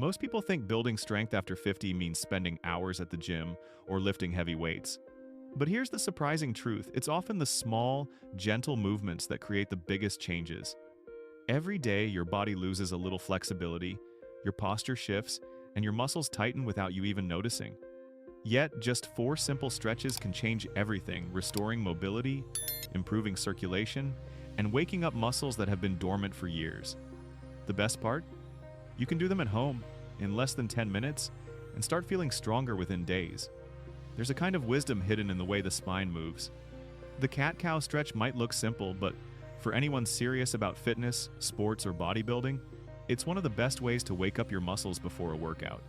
Most people think building strength after 50 means spending hours at the gym or lifting heavy weights. But here's the surprising truth: it's often the small, gentle movements that create the biggest changes. Every day, your body loses a little flexibility, your posture shifts, and your muscles tighten without you even noticing. Yet, just 4 simple stretches can change everything, restoring mobility, improving circulation, and waking up muscles that have been dormant for years. The best part? You can do them at home, in less than 10 minutes, and start feeling stronger within days. There's a kind of wisdom hidden in the way the spine moves. The cat-cow stretch might look simple, but for anyone serious about fitness, sports, or bodybuilding, it's one of the best ways to wake up your muscles before a workout.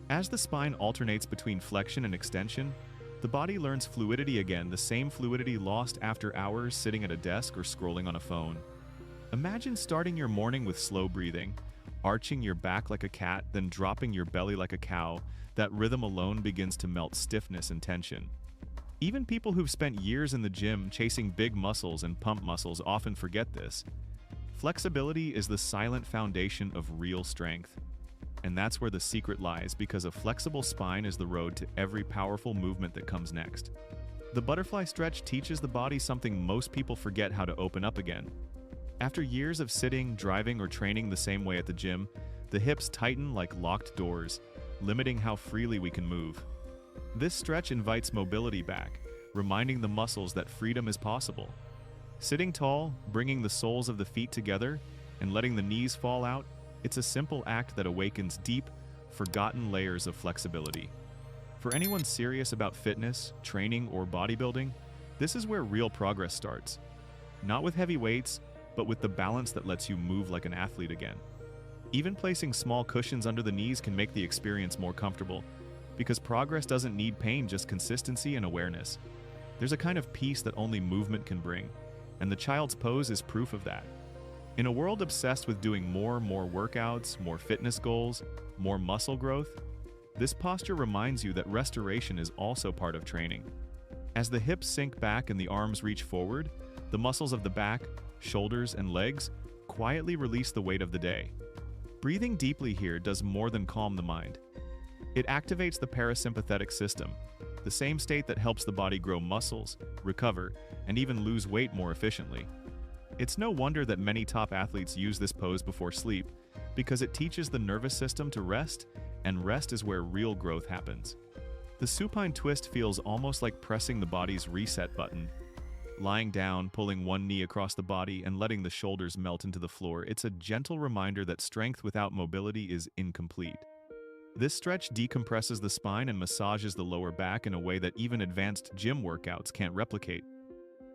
As the spine alternates between flexion and extension, the body learns fluidity again, the same fluidity lost after hours sitting at a desk or scrolling on a phone. Imagine starting your morning with slow breathing, arching your back like a cat, then dropping your belly like a cow. That rhythm alone begins to melt stiffness and tension. Even people who've spent years in the gym chasing big muscles and pump muscles often forget this. Flexibility is the silent foundation of real strength. And that's where the secret lies, because a flexible spine is the road to every powerful movement that comes next. The butterfly stretch teaches the body something most people forget: how to open up again. After years of sitting, driving, or training the same way at the gym, the hips tighten like locked doors, limiting how freely we can move. This stretch invites mobility back, reminding the muscles that freedom is possible. Sitting tall, bringing the soles of the feet together, and letting the knees fall out, it's a simple act that awakens deep, forgotten layers of flexibility. For anyone serious about fitness, training, or bodybuilding, this is where real progress starts. Not with heavy weights, but with the balance that lets you move like an athlete again. Even placing small cushions under the knees can make the experience more comfortable, because progress doesn't need pain, just consistency and awareness. There's a kind of peace that only movement can bring, and the child's pose is proof of that. In a world obsessed with doing more workouts, more fitness goals, more muscle growth, this posture reminds you that restoration is also part of training. As the hips sink back and the arms reach forward, the muscles of the back, shoulders, and legs quietly release the weight of the day. Breathing deeply here does more than calm the mind. It activates the parasympathetic system, the same state that helps the body grow muscles, recover, and even lose weight more efficiently. It's no wonder that many top athletes use this pose before sleep, because it teaches the nervous system to rest, and rest is where real growth happens. The supine twist feels almost like pressing the body's reset button. Lying down, pulling one knee across the body, and letting the shoulders melt into the floor, it's a gentle reminder that strength without mobility is incomplete. This stretch decompresses the spine and massages the lower back in a way that even advanced gym workouts can't replicate.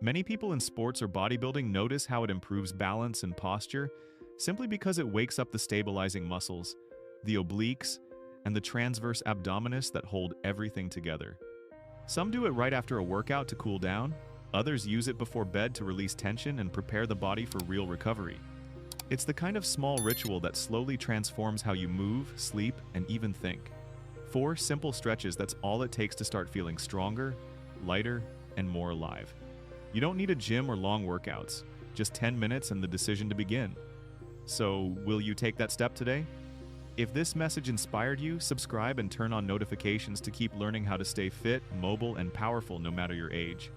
Many people in sports or bodybuilding notice how it improves balance and posture simply because it wakes up the stabilizing muscles, the obliques, and the transverse abdominis that hold everything together. Some do it right after a workout to cool down. Others use it before bed to release tension and prepare the body for real recovery. It's the kind of small ritual that slowly transforms how you move, sleep, and even think. 4 simple stretches, that's all it takes to start feeling stronger, lighter, and more alive. You don't need a gym or long workouts, just 10 minutes and the decision to begin. So, will you take that step today? If this message inspired you, subscribe and turn on notifications to keep learning how to stay fit, mobile, and powerful no matter your age.